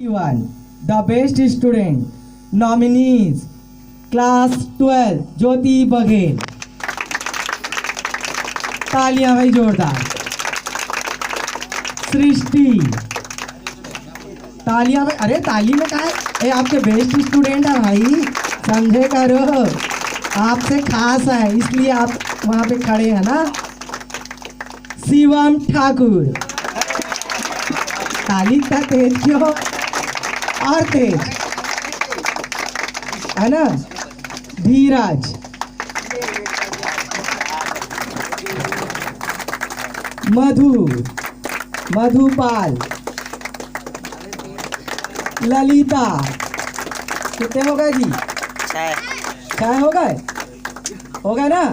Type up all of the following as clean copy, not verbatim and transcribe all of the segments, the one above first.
One, the best student nominees class 12 ज्योति बघेल। तालियां भाई जोरदार। सृष्टि, तालियां भाई। अरे ताली में कहा है? ये आपके बेस्ट स्टूडेंट है भाई, समझे करो, आपसे खास है इसलिए आप वहां पे खड़े हैं ना। शिवम ठाकुर, ताली इतना तेज क्यों? और तेज है ना। धीरज, मधुपाल, ललिता। कितने हो गए जी? 6 हो गए, हो गए ना।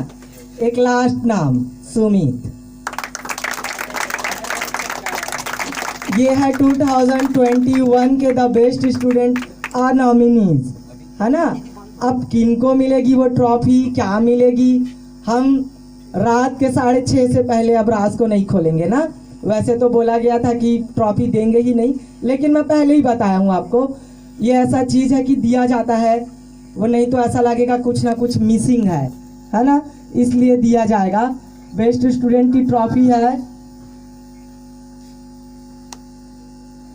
एक लास्ट नाम सुमित। ये है 2021 के the best student are nominees, है ना। अब किनको मिलेगी वो ट्रॉफी, क्या मिलेगी, हम रात के 6:30 से पहले अब राज को नहीं खोलेंगे ना। वैसे तो बोला गया था कि ट्रॉफी देंगे ही नहीं, लेकिन मैं पहले ही बताया हूँ आपको, ये ऐसा चीज़ है कि दिया जाता है, वो नहीं तो ऐसा लगेगा कुछ ना कुछ मिसिंग है ना, इसलिए दिया जाएगा। बेस्ट स्टूडेंट की ट्रॉफी है,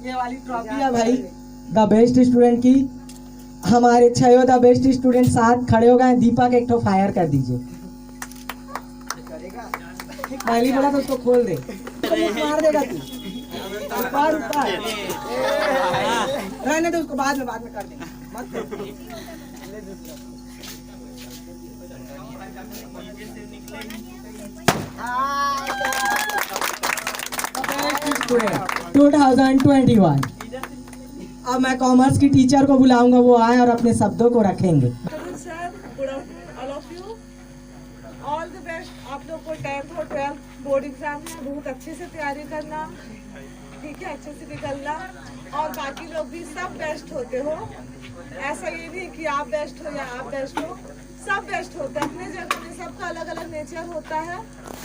ये वाली ट्रॉफी है भाई द बेस्ट स्टूडेंट की। हमारे 6 द बेस्ट स्टूडेंट साथ खड़े हो गए। दीपक एक तो फायर कर दीजिए। पहली बोला तो उसको खोल दे, मार देगा तू। ऊपर रहने दो उसको, बाद में कर देंगे, मत स्टूडेंट 2021। अब मैं कॉमर्स की टीचर को बुलाऊंगा, वो आए और अपने शब्दों को रखेंगे। All the best. आप लोग को 10th और 12th बोर्ड एग्जाम में बहुत अच्छे से तैयारी करना, ठीक है, अच्छे से निकलना, और बाकी लोग भी सब बेस्ट होते हो। ऐसा ये नहीं कि आप बेस्ट हो या आप बेस्ट हो, सब बेस्ट होते हैं अपने जगह में, सबका अलग अलग नेचर होता है,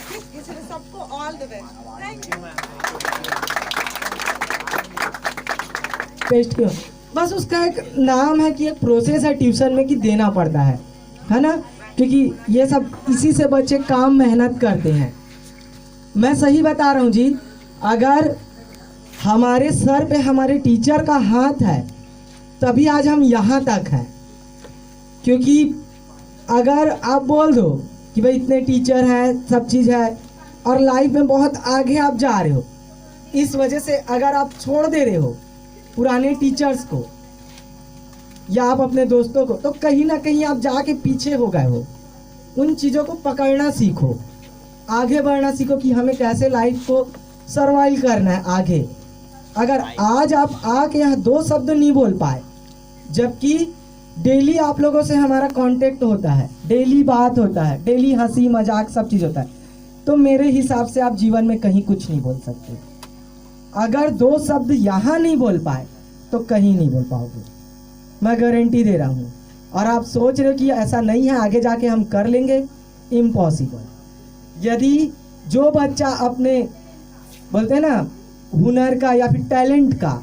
ठीक, इसलिए सबको all the best. Thank you. Best क्यों? बस उसका एक नाम है कि एक प्रोसेस है ट्यूशन में कि देना पड़ता है ना, क्योंकि ये सब इसी से बच्चे काम मेहनत करते हैं। मैं सही बता रहा हूँ जी, अगर हमारे सर पे हमारे टीचर का हाथ है तभी आज हम यहाँ तक हैं। क्योंकि अगर आप बोल दो कि भाई इतने टीचर हैं, सब चीज़ है, और लाइफ में बहुत आगे आप जा रहे हो, इस वजह से अगर आप छोड़ दे रहे हो पुराने टीचर्स को या आप अपने दोस्तों को, तो कहीं ना कहीं आप जाके पीछे हो गए हो। उन चीज़ों को पकड़ना सीखो, आगे बढ़ना सीखो कि हमें कैसे लाइफ को सर्वाइव करना है आगे। अगर आज आप आके यहाँ 2 शब्द नहीं बोल पाए, जबकि डेली आप लोगों से हमारा कांटेक्ट होता है, डेली बात होता है, डेली हंसी मजाक सब चीज़ होता है, तो मेरे हिसाब से आप जीवन में कहीं कुछ नहीं बोल सकते। अगर 2 शब्द यहाँ नहीं बोल पाए तो कहीं नहीं बोल पाओगे, मैं गारंटी दे रहा हूँ। और आप सोच रहे हो कि ऐसा नहीं है, आगे जाके हम कर लेंगे, इम्पॉसिबल। यदि जो बच्चा अपने बोलते हैं ना हुनर का या फिर टैलेंट का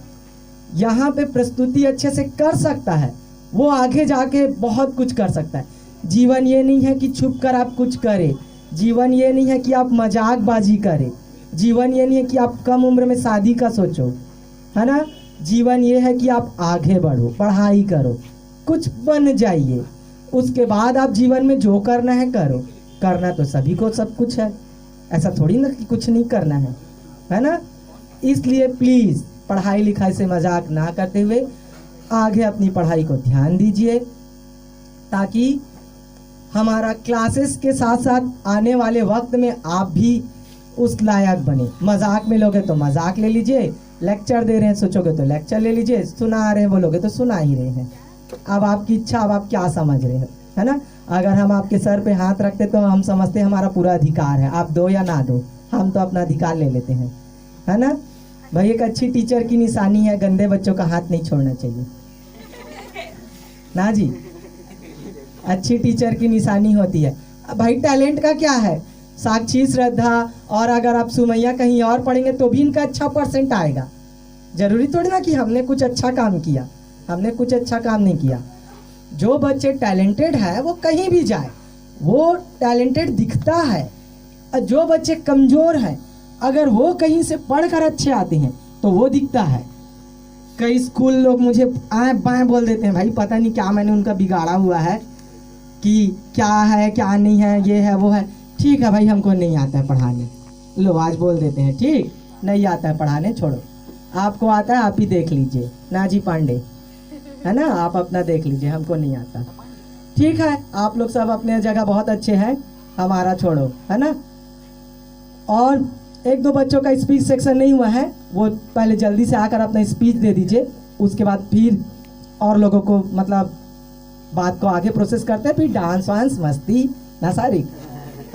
यहाँ पे प्रस्तुति अच्छे से कर सकता है, वो आगे जाके बहुत कुछ कर सकता है। जीवन ये नहीं है कि छुप कर आप कुछ करें, जीवन ये नहीं है कि आप मजाकबाजी करें, जीवन ये नहीं है कि आप कम उम्र में शादी का सोचो, है ना। जीवन ये है कि आप आगे बढ़ो, पढ़ाई करो, कुछ बन जाइए, उसके बाद आप जीवन में जो करना है करो। करना तो सभी को सब कुछ है, ऐसा थोड़ी ना कि कुछ नहीं करना है ना। इसलिए प्लीज़ पढ़ाई लिखाई से मजाक ना करते हुए आगे अपनी पढ़ाई को ध्यान दीजिए, ताकि हमारा क्लासेस के साथ साथ आने वाले वक्त में आप भी उस लायक बने। मजाक में लोगे तो मजाक ले लीजिए, लेक्चर दे रहे हैं सोचोगे तो लेक्चर ले लीजिए, सुना रहे हैं बोलोगे तो सुना ही रहे हैं। अब आपकी इच्छा, अब आप क्या समझ रहे हो, है ना। अगर हम आपके सर पे हाथ रखते तो हम समझते हमारा पूरा अधिकार है, आप दो या ना दो, हम तो अपना अधिकार ले लेते हैं, है ना भाई। एक अच्छी टीचर की निशानी है गंदे बच्चों का हाथ नहीं छोड़ना चाहिए ना जी, अच्छी टीचर की निशानी होती है। भाई टैलेंट का क्या है, साक्षी, श्रद्धा और अगर आप सुमैया कहीं और पढ़ेंगे तो भी इनका अच्छा परसेंट आएगा। जरूरी थोड़ी ना कि हमने कुछ अच्छा काम किया, हमने कुछ अच्छा काम नहीं किया। जो बच्चे टैलेंटेड है वो कहीं भी जाए वो टैलेंटेड दिखता है, और जो बच्चे कमज़ोर हैं अगर वो कहीं से पढ़कर अच्छे आते हैं तो वो दिखता है। कई स्कूल लोग मुझे आए बाएँ बोल देते हैं, भाई पता नहीं क्या मैंने उनका बिगाड़ा हुआ है कि क्या है क्या नहीं है, ये है वो है। ठीक है भाई, हमको नहीं आता है पढ़ाने, लो आज बोल देते हैं ठीक नहीं आता है पढ़ाने, छोड़ो। आपको आता है आप ही देख लीजिए, नाजी पांडे है ना, आप अपना देख लीजिए, हमको नहीं आता। ठीक है, आप लोग सब अपने जगह बहुत अच्छे हैं, हमारा छोड़ो, है ना। और एक दो बच्चों का स्पीच सेक्शन नहीं हुआ है, वो पहले जल्दी से आकर अपना स्पीच दे दीजिए, उसके बाद फिर और लोगों को मतलब बात को आगे प्रोसेस करते हैं, फिर डांस वांस मस्ती ना सारी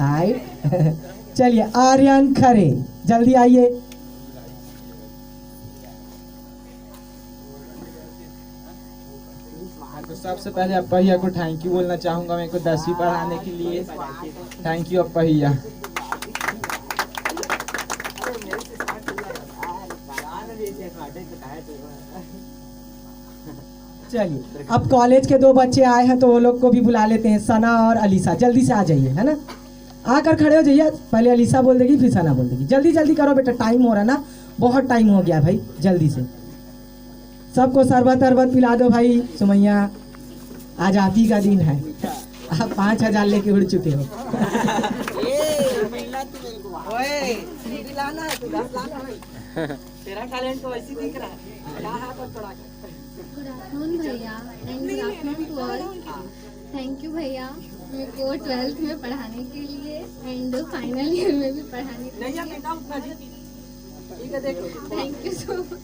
आए। चलिए आर्यन खरे जल्दी आइए। तो सबसे पहले अप्पा भैया को थैंक यू बोलना चाहूँगा, मेरे को 10वीं पढ़ाने के लिए। थैंक यू अप्पा भैया। चलिए अब कॉलेज के दो बच्चे आए हैं तो वो लोग को भी बुला लेते हैं, सना और अलीसा। जल्दी से आ जाइए, है ना, आकर खड़े हो जाइए। पहले अलीसा बोल देगी फिर सना बोल देगी। जल्दी जल्दी करो बेटा, टाइम हो रहा ना, बहुत टाइम हो गया भाई, जल्दी से। सबको शरबत अरबत पिला दो भाई। सुमैया आज आप ही का दिन है, आप 5,000 लेके उड़ चुके हो। तेरा टैलेंट तो वैसे दिख रहा है। गुड आफ्टरनून भैया and good afternoon to all. Thank you भैया मेरे को 12th में पढ़ाने के लिए एंड फाइनल ईयर में भी पढ़ाने के लिए। Thank you so much.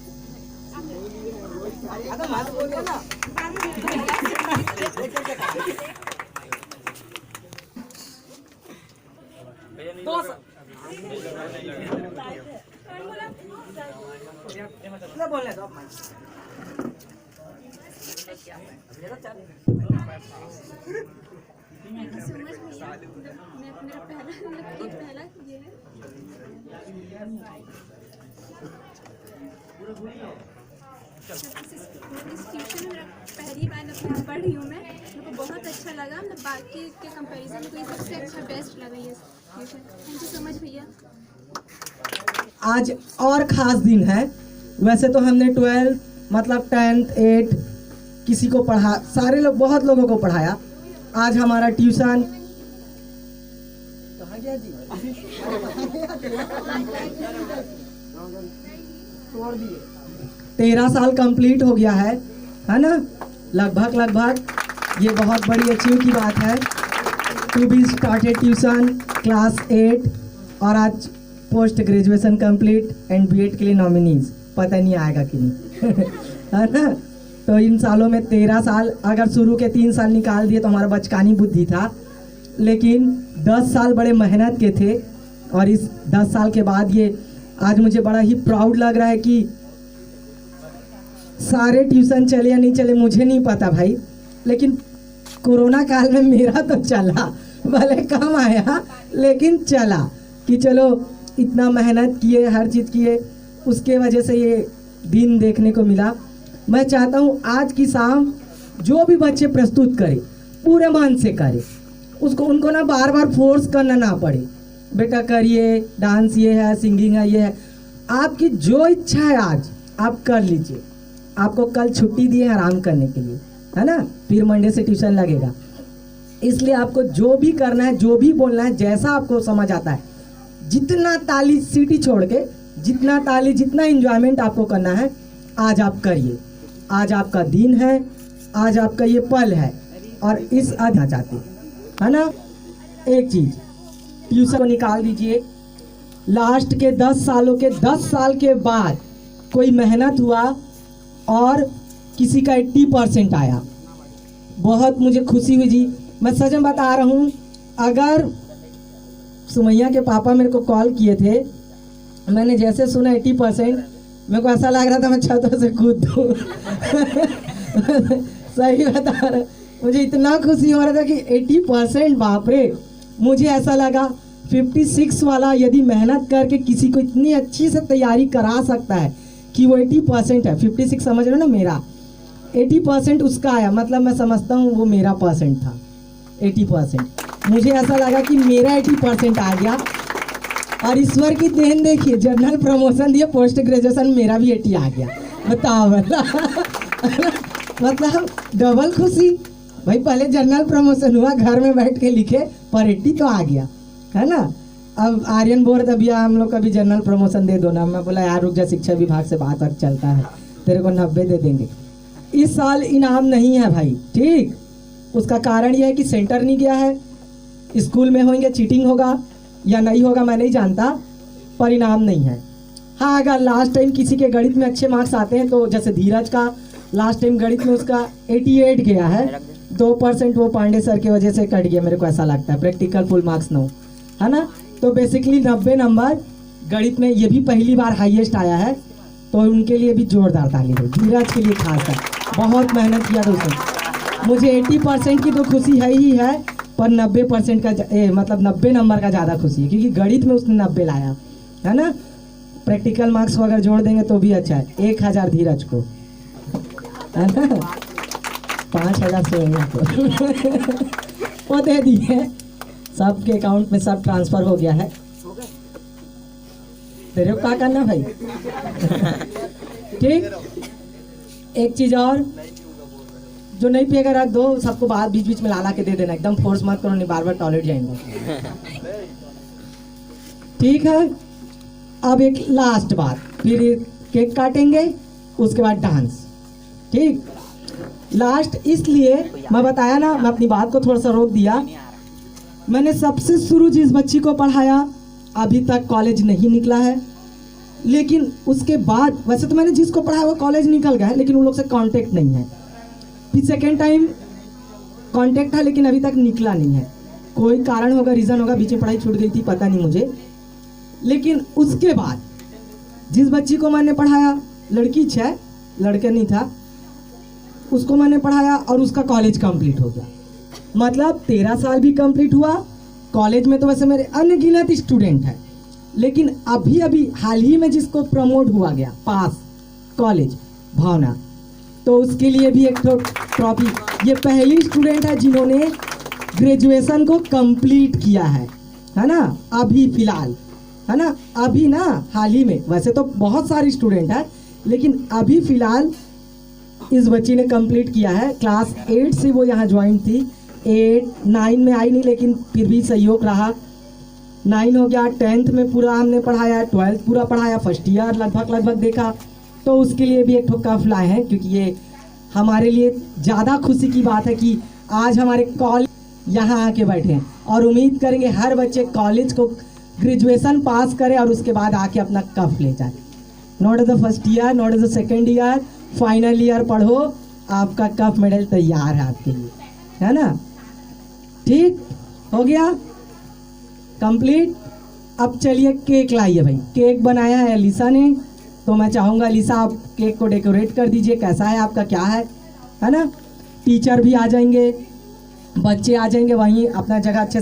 मेरा पहला ये है। इस ट्यूशन में पहली बार मैं पढ़ रही हूँ, मैं मेरे को बहुत अच्छा लगा, मतलब बाकी के कंपैरिजन में कोई सबसे अच्छा बेस्ट लगा ये tuition. Thank you so much भैया। आज और ख़ास दिन है। वैसे तो हमने 12 मतलब 10th 8 किसी को पढ़ा, सारे लोग बहुत लोगों को पढ़ाया। आज हमारा ट्यूशन कहाँ गया जी? छोड़ दिए। 13 साल कंप्लीट हो गया है ना, लगभग ये बहुत बड़ी अचीव की बात है। To be started tuition class 8 और आज post graduation complete and BEd के लिए नॉमिनीज, पता नहीं आएगा कि नहीं। है ना। तो इन सालों में 13 साल, अगर शुरू के 3 साल निकाल दिए तो हमारा बचकानी बुद्धि था, लेकिन 10 साल बड़े मेहनत के थे। और इस 10 साल के बाद ये आज मुझे बड़ा ही प्राउड लग रहा है कि सारे ट्यूशन चले या नहीं चले मुझे नहीं पता भाई, लेकिन कोरोना काल में मेरा तो चला, भले कम आया लेकिन चला। कि चलो इतना मेहनत किए, हर चीज़ किए, उसके वजह से ये दिन देखने को मिला। मैं चाहता हूँ आज की शाम जो भी बच्चे प्रस्तुत करें पूरे मन से करें, उसको उनको ना बार बार फोर्स करना ना पड़े, बेटा करिए, डांस ये है, सिंगिंग है, ये है, आपकी जो इच्छा है आज आप कर लीजिए। आपको कल छुट्टी दी है आराम करने के लिए, है ना, फिर मंडे से ट्यूशन लगेगा। इसलिए आपको जो भी करना है, जो भी बोलना है, जैसा आपको समझ आता है, जितना ताली सीटी छोड़ के, जितना ताली, जितना एंजॉयमेंट आपको करना है आज आप करिए। आज आपका दिन है, आज आपका ये पल है और इस आना चाहते, है ना। एक चीज़ ट्यूशन को निकाल दीजिए, लास्ट के 10 सालों के 10 साल के बाद कोई मेहनत हुआ और किसी का 80% आया, बहुत मुझे खुशी हुई जी। मैं सच में बता रहा हूँ, अगर सुमैया के पापा मेरे को कॉल किए थे, मैंने जैसे सुना 80%, मेरे को ऐसा लग रहा था मैं छतों से कूद दूँ। सही बता रहा, मुझे इतना खुशी हो रहा था कि 80%, बाप रे। मुझे ऐसा लगा 56 वाला यदि मेहनत करके किसी को इतनी अच्छी से तैयारी करा सकता है कि वो 80% है, 56 समझ रहे हो ना, मेरा 80% उसका आया, मतलब मैं समझता हूँ वो मेरा परसेंट था 80%। मुझे ऐसा लगा कि मेरा 80% आ गया, और ईश्वर की देन देखिए, जनरल प्रमोशन दिया, पोस्ट ग्रेजुएशन मेरा भी 80 आ गया। बताओ मतलब डबल खुशी भाई। पहले जनरल प्रमोशन हुआ, घर में बैठ के लिखे, पर 80 तो आ गया, है ना। अब आर्यन बोर्ड अभी हम लोग का भी जनरल प्रमोशन दे दो ना। मैं बोला यार रुक जा, शिक्षा विभाग से बात तक चलता है, तेरे को 90 दे देंगे। इस साल इनाम नहीं है भाई, ठीक। उसका कारण यह है कि सेंटर नहीं गया है, स्कूल में होंगे, चीटिंग होगा या नहीं होगा मैं नहीं जानता, पर इनाम नहीं है। हाँ, अगर लास्ट टाइम किसी के गणित में अच्छे मार्क्स आते हैं, तो जैसे धीरज का लास्ट टाइम गणित में उसका 88 गया है, 2% वो पांडे सर की वजह से कट गया, मेरे को ऐसा लगता है। प्रैक्टिकल फुल मार्क्स 9, है ना। तो बेसिकली 90 नंबर गणित में, ये भी पहली बार हाईएस्ट आया है, तो उनके लिए भी जोरदार ताली हो, धीरज के लिए खास है, बहुत मेहनत किया था उसने। मुझे 80% की तो खुशी है ही है, पर 90% का मतलब 90 नंबर का ज़्यादा खुशी है, क्योंकि गणित में उसने 90 लाया, है ना। प्रैक्टिकल मार्क्स को अगर जोड़ देंगे तो भी अच्छा है। 1000 धीरज को, है ना, 5000 सोनिया को वो दे दिए, सबके अकाउंट में सब ट्रांसफर हो गया है। तेरे को क्या करना भाई ठीक। एक चीज और, जो नहीं पिएगा रख दो, सबको बाहर बीच बीच में ला के दे देना, एकदम फोर्स मत करो, नहीं बार बार टॉयलेट जाएंगे, ठीक है। अब एक लास्ट बात, फिर केक काटेंगे, उसके बाद डांस, ठीक। लास्ट इसलिए मैं बताया ना, मैं अपनी बात को थोड़ा सा रोक दिया। मैंने सबसे शुरू जिस बच्ची को पढ़ाया, अभी तक कॉलेज नहीं निकला है, लेकिन उसके बाद वैसे तो मैंने जिसको पढ़ाया वो कॉलेज निकल गया है, लेकिन उन लोग से कांटेक्ट नहीं है। फिर सेकेंड टाइम कांटेक्ट था, लेकिन अभी तक निकला नहीं है। कोई कारण होगा, रीज़न होगा, बीच में पढ़ाई छूट गई थी, पता नहीं मुझे। लेकिन उसके बाद जिस बच्ची को मैंने पढ़ाया, लड़की 6, लड़का नहीं था, उसको मैंने पढ़ाया और उसका कॉलेज कंप्लीट हो गया। मतलब 13 साल भी कंप्लीट हुआ। कॉलेज में तो वैसे मेरे अनगिनत स्टूडेंट हैं, लेकिन अभी अभी हाल ही में जिसको प्रमोट हुआ गया पास कॉलेज, भावना, तो उसके लिए भी एक ट्रॉफी। ये पहली स्टूडेंट है जिन्होंने ग्रेजुएशन को कंप्लीट किया है ना, अभी फिलहाल, है ना, अभी ना हाल ही में। वैसे तो बहुत सारी स्टूडेंट है, लेकिन अभी फिलहाल इस बच्ची ने कंप्लीट किया है। क्लास 8 से वो यहाँ ज्वाइन थी, 8 9 में आई नहीं, लेकिन फिर भी सहयोग रहा। 9 हो गया, 10th में पूरा हमने पढ़ाया, 12th पूरा पढ़ाया, फर्स्ट ईयर लगभग देखा। तो उसके लिए भी एक कप लाए हैं, क्योंकि ये हमारे लिए ज़्यादा खुशी की बात है कि आज हमारे कॉलेज यहाँ आके बैठे हैं, और उम्मीद करेंगे हर बच्चे कॉलेज को ग्रेजुएशन पास करे और उसके बाद आके अपना कप ले जाए। Not as the first year, not as the second year, final year पढ़ो, आपका कप मेडल तैयार है आपके लिए, है ना। ठीक हो गया, कंप्लीट। अब चलिए केक लाइए भाई। केक बनाया है एलिसा ने, तो मैं चाहूँगा एलिसा आप केक को डेकोरेट कर दीजिए। कैसा है आपका, क्या है ना। टीचर भी आ जाएंगे, बच्चे आ जाएंगे, वहीं अपना जगह अच्छे